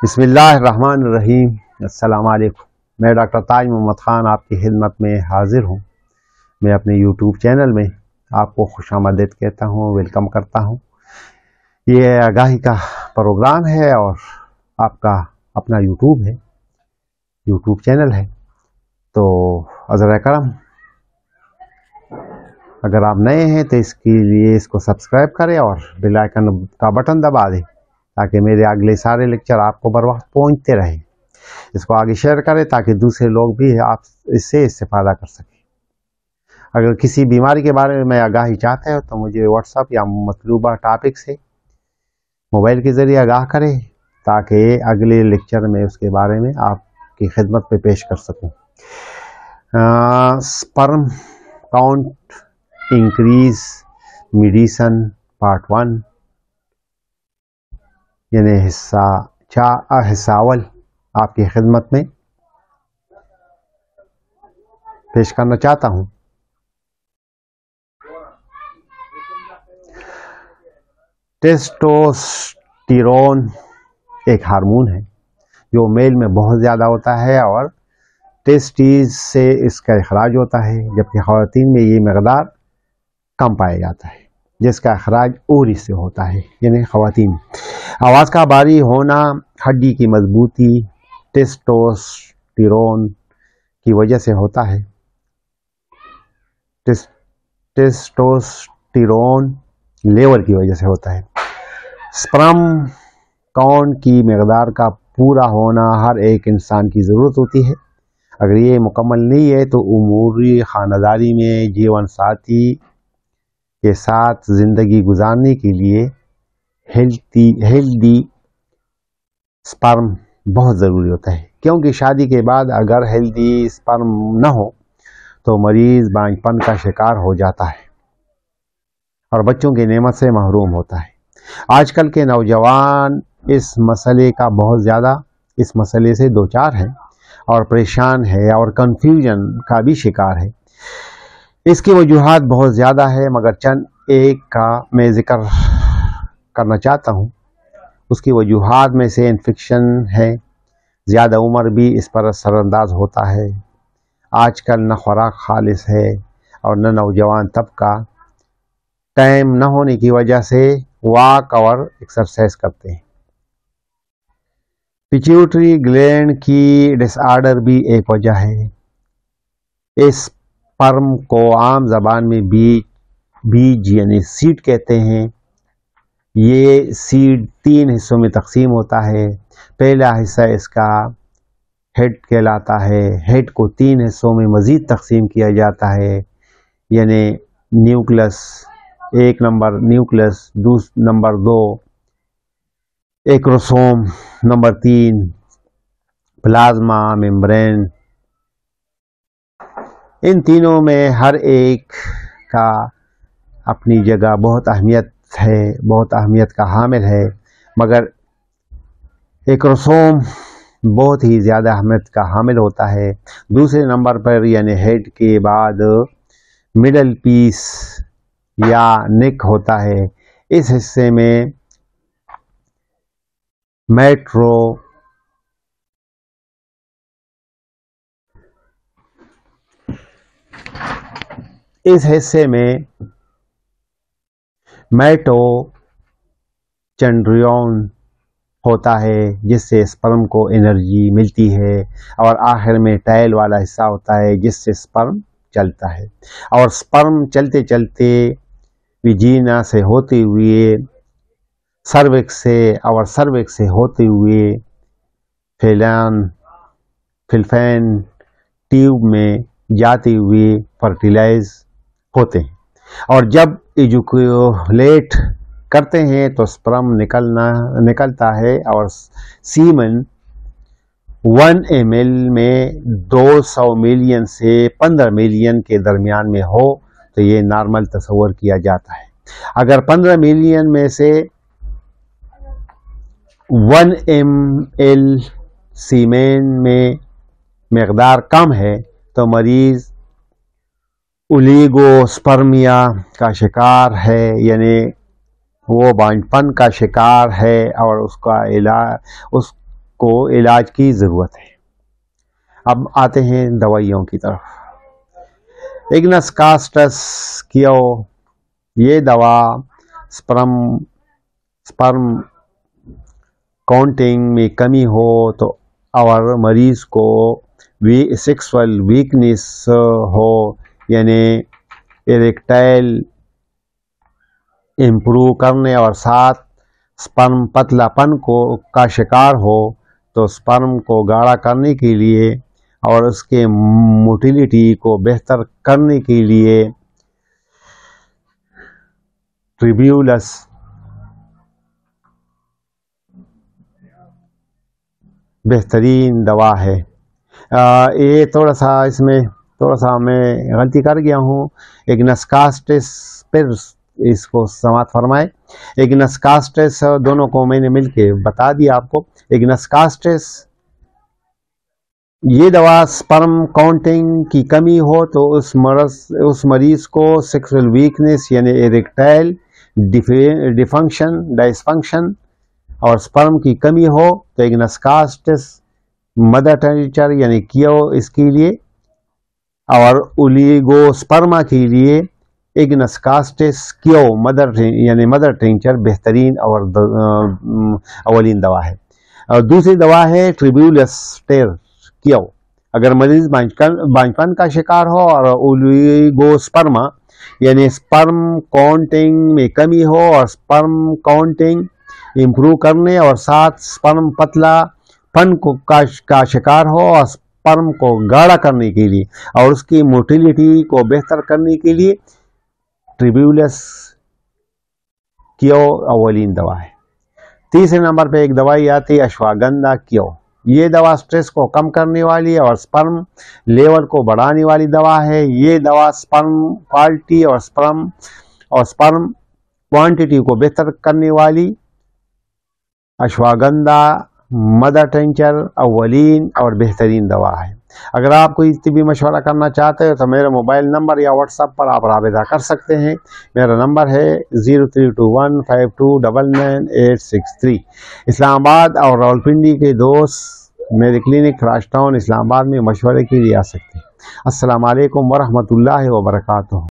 بسم اللہ الرحمن الرحیم۔ السلام علیکم۔ میں ڈاکٹر تاج محمد خان آپ کی خدمت میں حاضر ہوں۔ میں اپنے یوٹیوب چینل میں آپ کو خوش آمدید کہتا ہوں، ویلکم کرتا ہوں۔ یہ آگاہی کا پروگرام ہے اور آپ کا اپنا یوٹیوب چینل ہے، تو عذرا کرم اگر آپ نئے ہیں تو اس کے لیے اس کو سبسکرائب کریں اور بیل آئیکن کا بٹن دبا دیں تاکہ میرے اگلے سارے لیکچر آپ کو بر وقت پہنچتے رہیں۔ اس کو آگے شیئر کریں تاکہ دوسرے لوگ بھی آپ اس سے استفادہ کر سکیں۔ اگر کسی بیماری کے بارے میں آگاہی چاہتے ہو تو مجھے واٹس ایپ یا مطلوبہ ٹاپک سے موبائل کے ذریعے آگاہ کریں تاکہ اگلے لیکچر میں اس کے بارے میں آپ کی خدمت پہ پیش کر سکوں۔ Sperm count increase medicine part 1 یعنی حصہ اول آپ کی خدمت میں پیش کرنا چاہتا ہوں۔ ٹیسٹوسٹیرون ایک ہارمون ہے جو میل میں بہت زیادہ ہوتا ہے اور ٹیسٹیز سے اس کا اخراج ہوتا ہے، جبکہ خواتین میں یہ مقدار کم پایا جاتا ہے جس کا اخراج اوری سے ہوتا ہے، یعنی خواتین۔ آواز کا بھاری ہونا، ہڈی کی مضبوطی ٹیسٹوسٹیرون کی وجہ سے ہوتا ہے۔ ٹیسٹوسٹیرون لیول کی وجہ سے ہوتا ہے۔ سپرم کاؤنٹ کی مقدار کا پورا ہونا ہر ایک انسان کی ضرورت ہوتی ہے۔ اگر یہ مکمل نہیں ہے تو اموری خانداری میں جیون ساتھی کے ساتھ زندگی گزارنے کے لیے ہیلدی سپرم بہت ضروری ہوتا ہے، کیونکہ شادی کے بعد اگر ہیلدی سپرم نہ ہو تو مریض بانجھپن کا شکار ہو جاتا ہے اور بچوں کی نعمت سے محروم ہوتا ہے۔ آج کل کے نوجوان اس مسئلے سے دوچار ہیں اور پریشان ہے اور کنفیوژن کا بھی شکار ہے۔ اس کی وجوہات بہت زیادہ ہے، مگر چند ایک کا میں ذکر کرنا چاہتا ہوں۔ اس کی وجوہات میں سے انفیکشن ہے، زیادہ عمر بھی اس پر اثر انداز ہوتا ہے۔ آج کل نہ خوراک خالص ہے اور نہ نوجوان طبقہ ٹائم نہ ہونے کی وجہ سے واک اور ایکسرسائز کرتے ہیں۔ پیچیوٹری گلینڈ کی ڈس آرڈر بھی ایک وجہ ہے۔ اس سپرم کو عام زبان میں بیج یعنی سیڈ کہتے ہیں۔ یہ سیڈ 3 حصوں میں تقسیم ہوتا ہے۔ پہلا حصہ اس کا ہیڈ کہلاتا ہے۔ ہیڈ کو 3 حصوں میں مزید تقسیم کیا جاتا ہے، یعنی nucleus 1 number, nucleus number 2، acrosome number 3، plasma membrane. ان تینوں میں ہر ایک کا اپنی جگہ بہت اہمیت کا حامل ہے، مگر ایکروسوم بہت ہی زیادہ اہمیت کا حامل ہوتا ہے۔ دوسرے نمبر پر یعنی ہیڈ کے بعد مڈل پیس یا نیک ہوتا ہے۔ اس حصے میں مائٹوچنڈریون ہوتا ہے جس سے سپرم کو انرجی ملتی ہے، اور آخر میں ٹائل والا حصہ ہوتا ہے جس سے سپرم چلتا ہے، اور سپرم چلتے چلتے ویجینا سے ہوتے ہوئے سروکس سے ہوتے ہوئے فلفین ٹیوب میں جاتے ہوئے فرٹیلائز ہوتے ہیں، اور جب ایجوکولیٹ کرتے ہیں تو سپرم نکلتا ہے، اور سیمن 1 ml میں 200 ملین سے 15 ملین کے درمیان میں ہو تو یہ نارمل تصور کیا جاتا ہے۔ اگر 15 ملین میں سے 1 ml سیمن میں مقدار کم ہے تو مریض اولیگوسپرمیا کا شکار ہے، یعنی وہ بانجھپن کا شکار ہے، اور اس کو علاج کی ضرورت ہے۔ اب آتے ہیں دوائیوں کی طرف۔ اگنس کاسٹس کیو، یہ دوا سپرم کاؤنٹنگ میں کمی ہو تو اور مریض کو سیکسول ویکنیس ہو، یعنی اریکٹائل امپروو کرنے اور ساتھ سپرم پتلا پن کا شکار ہو تو سپرم کو گاڑھا کرنے کے لیے اور اس کے موٹیلیٹی کو بہتر کرنے کے لیے ٹریبیولس بہترین دوا ہے۔ یہ تھوڑا سا میں غلطی کر گیا ہوں۔ اگنس کاسٹس پھر اس کو سماعت فرمائے۔ اگنس کاسٹس دونوں کو میں نے مل کے بتا دیا آپ کو۔ اگنس کاسٹس یہ دوا سپرم کاؤنٹنگ کی کمی ہو تو اس مریض کو سیکسول ویکنیس یعنی اریکٹائل ڈسفنکشن اور سپرم کی کمی ہو تو اگنس کاسٹس مدر ٹینچر یعنی کیو اس کے لیے، اور اولیگوسپرما کے لیے اگنس کاسٹس کیو مدر ٹینچر بہترین اور اولین دوا ہے۔ اور دوسری دوا ہے ٹریبیولسٹیر کیو۔ اگر مریض بانجپن کا شکار ہو اور اولیگوسپرما یعنی سپرم کاؤنٹنگ میں کمی ہو اور سپرم کاؤنٹنگ امپروو کرنے اور ساتھ سپرم پتلا پن کا شکار ہو اور سپرم کو گاڑھا کرنے کے لیے اور اس کی موٹیلیٹی کو بہتر کرنے کے لیے ٹریبیولس کیو اولین دوا ہے۔ تیسرے نمبر پہ ایک دوائی آتی ہے اشواگندھا کیو۔ یہ دوا سٹریس کو کم کرنے والی اور سپرم لیول کو بڑھانے والی دوا ہے۔ یہ دوا سپرم کوالٹی اور سپرم کوانٹٹی کو بہتر کرنے والی اشواگندھا مدر ٹینچر اولین اور بہترین دوا ہے۔ اگر آپ کوئی طبی مشورہ کرنا چاہتے ہو تو میرا موبائل نمبر یا واٹس ایپ پر آپ رابطہ کر سکتے ہیں۔ میرا نمبر ہے 032152999863۔ اسلام آباد اور راولپنڈی کے دوست میرے کلینک راج ٹاؤن اسلام آباد میں مشورے کے لیے آ سکتے ہیں۔ السلام علیکم ورحمۃ اللہ وبرکاتہ۔